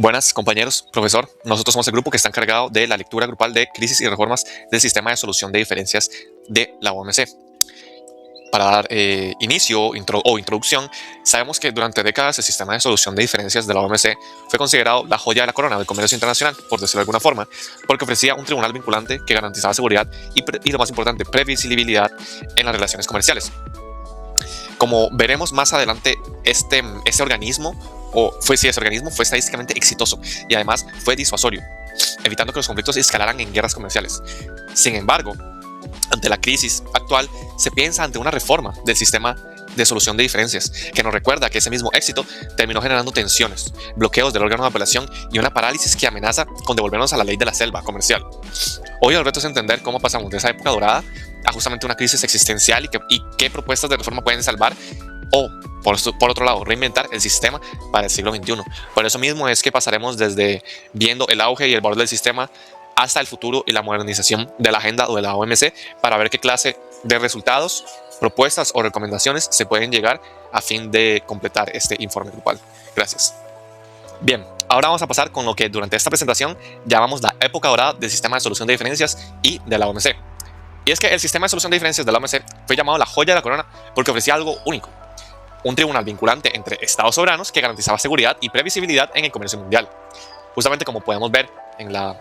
Buenas compañeros, profesor. Nosotros somos el grupo que está encargado de la lectura grupal de crisis y reformas del sistema de solución de diferencias de la OMC. Para dar inicio o introducción, sabemos que durante décadas el sistema de solución de diferencias de la OMC fue considerado la joya de la corona del comercio internacional, por decirlo de alguna forma, porque ofrecía un tribunal vinculante que garantizaba seguridad y lo más importante, previsibilidad en las relaciones comerciales. Como veremos más adelante, ese organismo fue estadísticamente exitoso y además fue disuasorio, evitando que los conflictos escalaran en guerras comerciales. Sin embargo, ante la crisis actual, se piensa ante una reforma del sistema de solución de diferencias, que nos recuerda que ese mismo éxito terminó generando tensiones, bloqueos del órgano de apelación y una parálisis que amenaza con devolvernos a la ley de la selva comercial. Hoy el reto es entender cómo pasamos de esa época dorada a justamente una crisis existencial y qué propuestas de reforma pueden salvar o, por otro lado, reinventar el sistema para el siglo XXI. Por eso mismo es que pasaremos desde viendo el auge y el valor del sistema hasta el futuro y la modernización de la agenda o de la OMC para ver qué clase de resultados, propuestas o recomendaciones se pueden llegar a fin de completar este informe grupal. Gracias. Bien, ahora vamos a pasar con lo que durante esta presentación llamamos la época dorada del sistema de solución de diferencias y de la OMC. Y es que el sistema de solución de diferencias de la OMC fue llamado la joya de la corona porque ofrecía algo único: un tribunal vinculante entre estados soberanos que garantizaba seguridad y previsibilidad en el comercio mundial. Justamente como podemos ver en la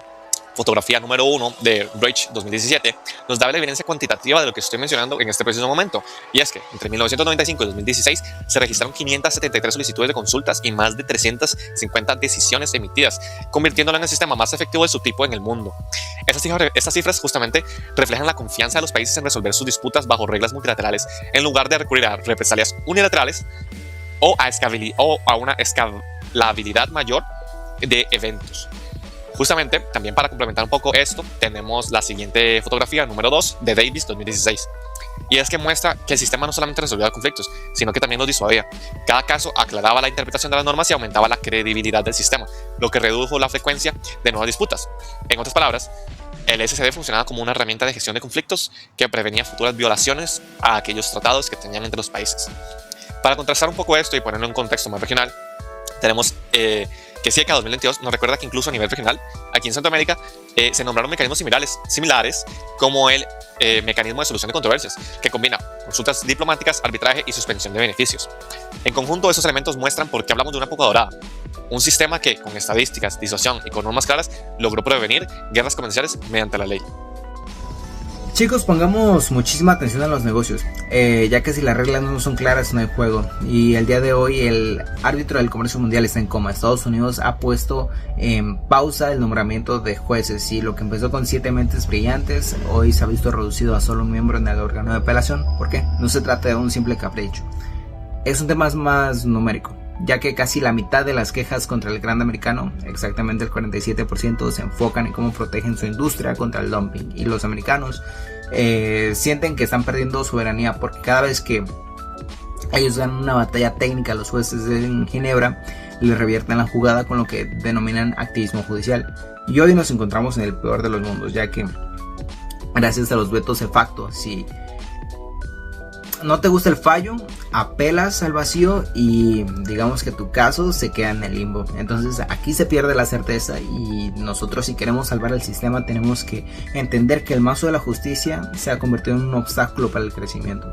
fotografía número 1 de Reich 2017, nos da la evidencia cuantitativa de lo que estoy mencionando en este preciso momento. Y es que entre 1995 y 2016 se registraron 573 solicitudes de consultas y más de 350 decisiones emitidas, convirtiéndolo en el sistema más efectivo de su tipo en el mundo. Estas cifras justamente reflejan la confianza de los países en resolver sus disputas bajo reglas multilaterales, en lugar de recurrir a represalias unilaterales o a una escalabilidad mayor de eventos. Justamente, también para complementar un poco esto, tenemos la siguiente fotografía, número 2, de Davis 2016. Y es que muestra que el sistema no solamente resolvía conflictos, sino que también los disuadía. Cada caso aclaraba la interpretación de las normas y aumentaba la credibilidad del sistema, lo que redujo la frecuencia de nuevas disputas. En otras palabras, el SCD funcionaba como una herramienta de gestión de conflictos que prevenía futuras violaciones a aquellos tratados que tenían entre los países. Para contrastar un poco esto y ponerlo en un contexto más regional, tenemos que CIECA 2022 nos recuerda que incluso a nivel regional, aquí en Centroamérica, se nombraron mecanismos similares como el mecanismo de solución de controversias, que combina consultas diplomáticas, arbitraje y suspensión de beneficios. En conjunto, esos elementos muestran por qué hablamos de una época dorada, un sistema que, con estadísticas, disuasión y con normas claras, logró prevenir guerras comerciales mediante la ley. Chicos, pongamos muchísima atención a los negocios, ya que si las reglas no son claras no hay juego. Y el día de hoy el árbitro del comercio mundial está en coma. Estados Unidos ha puesto en pausa el nombramiento de jueces, y lo que empezó con 7 mentes brillantes hoy se ha visto reducido a solo un miembro en el órgano de apelación. ¿Por qué? No se trata de un simple capricho, es un tema más numérico, ya que casi la mitad de las quejas contra el grande americano, exactamente el 47%, se enfocan en cómo protegen su industria contra el dumping. Y los americanos sienten que están perdiendo soberanía porque cada vez que ellos ganan una batalla técnica, los jueces en Ginebra les revierten la jugada con lo que denominan activismo judicial. Y hoy nos encontramos en el peor de los mundos, ya que gracias a los vetos de facto, si no te gusta el fallo, apelas al vacío y digamos que tu caso se queda en el limbo. Entonces aquí se pierde la certeza, y nosotros, si queremos salvar el sistema, tenemos que entender que el mazo de la justicia se ha convertido en un obstáculo para el crecimiento.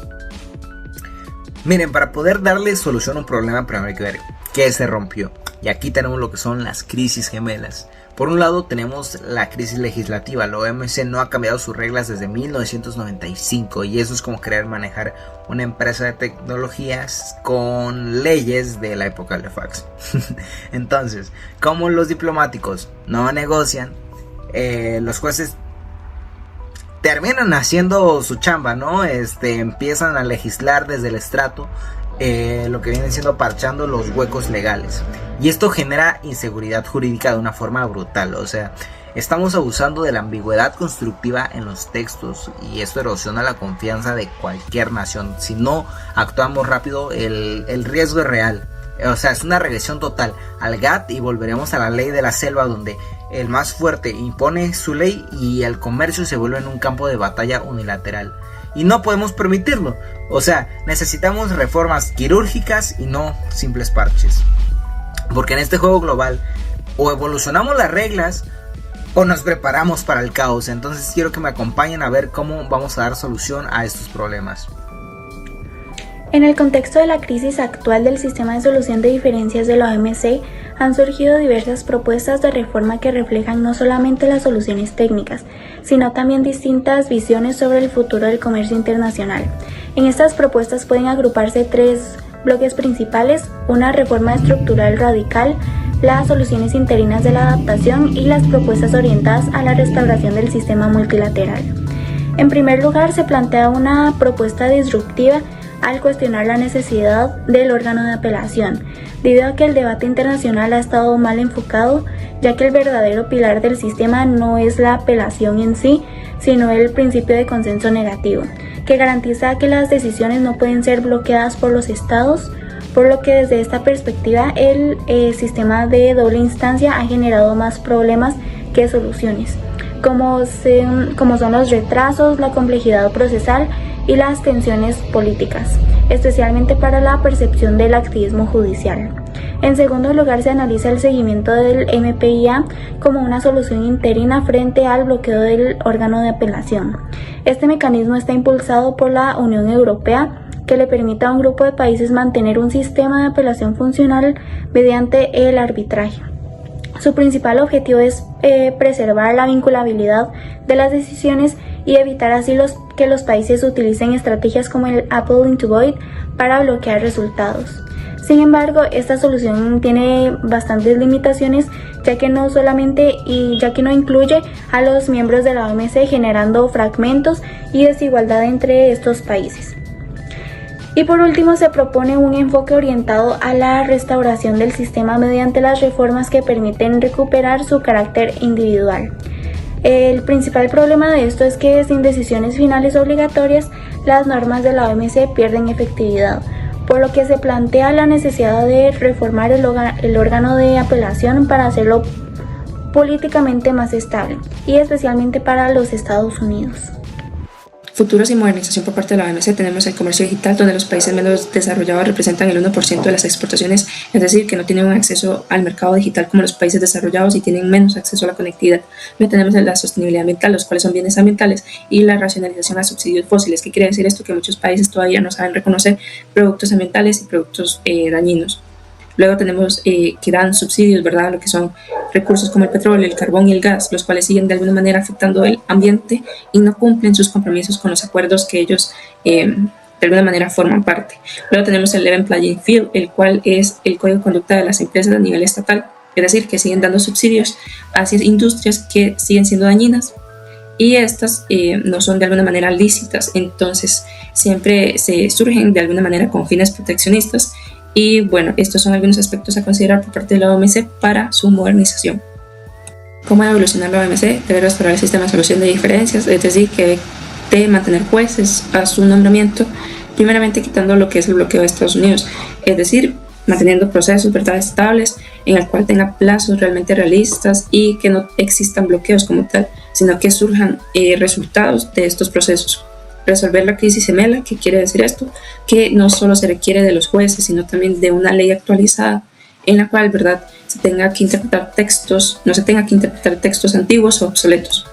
Miren, para poder darle solución a un problema, primero hay que ver qué se rompió. Y aquí tenemos lo que son las crisis gemelas. Por un lado tenemos la crisis legislativa. La OMC no ha cambiado sus reglas desde 1995, y eso es como querer manejar una empresa de tecnologías con leyes de la época de fax. Entonces, como los diplomáticos no negocian, los jueces terminan haciendo su chamba, ¿no? Empiezan a legislar desde el estrato, lo que viene siendo parchando los huecos legales, y esto genera inseguridad jurídica de una forma brutal. O sea, estamos abusando de la ambigüedad constructiva en los textos, y esto erosiona la confianza de cualquier nación. Si no actuamos rápido, el riesgo es real. O sea, es una regresión total al GATT y volveremos a la ley de la selva, donde el más fuerte impone su ley y el comercio se vuelve en un campo de batalla unilateral. Y no podemos permitirlo. O sea, necesitamos reformas quirúrgicas y no simples parches. Porque en este juego global o evolucionamos las reglas o nos preparamos para el caos. Entonces quiero que me acompañen a ver cómo vamos a dar solución a estos problemas. En el contexto de la crisis actual del sistema de solución de diferencias de la OMC, han surgido diversas propuestas de reforma que reflejan no solamente las soluciones técnicas, sino también distintas visiones sobre el futuro del comercio internacional. En estas propuestas pueden agruparse 3 bloques principales: una reforma estructural radical, las soluciones interinas de la adaptación y las propuestas orientadas a la restauración del sistema multilateral. En primer lugar, se plantea una propuesta disruptiva al cuestionar la necesidad del órgano de apelación, debido a que el debate internacional ha estado mal enfocado, ya que el verdadero pilar del sistema no es la apelación en sí, sino el principio de consenso negativo, que garantiza que las decisiones no pueden ser bloqueadas por los estados, por lo que desde esta perspectiva el sistema de doble instancia ha generado más problemas que soluciones, como son los retrasos, la complejidad procesal y las tensiones políticas, especialmente para la percepción del activismo judicial. En segundo lugar, se analiza el seguimiento del MPIA como una solución interina frente al bloqueo del órgano de apelación. Este mecanismo está impulsado por la Unión Europea, que le permite a un grupo de países mantener un sistema de apelación funcional mediante el arbitraje. Su principal objetivo es preservar la vinculabilidad de las decisiones y evitar así que los países utilicen estrategias como el Apple into Void para bloquear resultados. Sin embargo, esta solución tiene bastantes limitaciones, ya que no incluye a los miembros de la OMC, generando fragmentos y desigualdad entre estos países. Y por último, se propone un enfoque orientado a la restauración del sistema mediante las reformas que permiten recuperar su carácter individual. El principal problema de esto es que sin decisiones finales obligatorias, las normas de la OMC pierden efectividad, por lo que se plantea la necesidad de reformar el órgano de apelación para hacerlo políticamente más estable, y especialmente para los Estados Unidos. Futuros y modernización por parte de la OMC. Tenemos el comercio digital, donde los países menos desarrollados representan el 1% de las exportaciones, es decir, que no tienen un acceso al mercado digital como los países desarrollados y tienen menos acceso a la conectividad. Luego tenemos la sostenibilidad ambiental, los cuales son bienes ambientales, y la racionalización a subsidios fósiles. ¿Qué quiere decir esto? Que muchos países todavía no saben reconocer productos ambientales y productos dañinos. Luego tenemos que dan subsidios, ¿verdad?, lo que son recursos como el petróleo, el carbón y el gas, los cuales siguen de alguna manera afectando el ambiente y no cumplen sus compromisos con los acuerdos que ellos de alguna manera forman parte. Luego tenemos el Level Playing Field, el cual es el código de conducta de las empresas a nivel estatal, es decir, que siguen dando subsidios hacia industrias que siguen siendo dañinas y estas no son de alguna manera lícitas, entonces siempre se surgen de alguna manera con fines proteccionistas. Y bueno, estos son algunos aspectos a considerar por parte de la OMC para su modernización. ¿Cómo debe evolucionar la OMC? Debe restaurar el sistema de solución de diferencias, es decir, que debe mantener jueces a su nombramiento, primeramente quitando lo que es el bloqueo de Estados Unidos, es decir, manteniendo procesos, ¿verdad?, estables, en el cual tenga plazos realmente realistas y que no existan bloqueos como tal, sino que surjan resultados de estos procesos. Resolver la crisis gemela. ¿Qué quiere decir esto? Que no solo se requiere de los jueces, sino también de una ley actualizada en la cual, ¿verdad?, no se tenga que interpretar textos antiguos o obsoletos.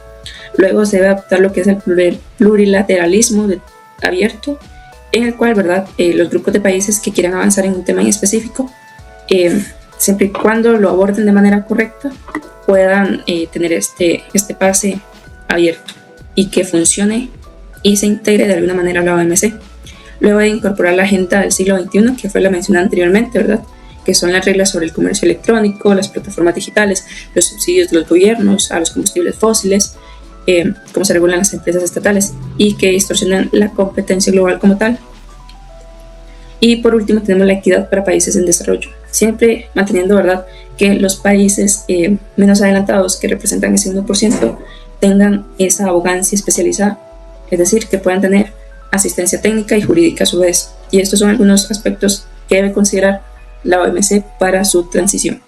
Luego se debe adoptar lo que es el plurilateralismo abierto, en el cual, ¿verdad?, los grupos de países que quieran avanzar en un tema en específico, siempre y cuando lo aborden de manera correcta, puedan tener este pase abierto y que funcione y se integre de alguna manera a la OMC. Luego de incorporar la agenda del siglo XXI, que fue la mencionada anteriormente, ¿verdad?, que son las reglas sobre el comercio electrónico, las plataformas digitales, los subsidios de los gobiernos a los combustibles fósiles, cómo se regulan las empresas estatales y que distorsionan la competencia global como tal. Y por último tenemos la equidad para países en desarrollo, siempre manteniendo, ¿verdad?, que los países menos adelantados, que representan ese 1%, tengan esa abogancia especializada, es decir, que puedan tener asistencia técnica y jurídica a su vez. Y estos son algunos aspectos que debe considerar la OMC para su transición.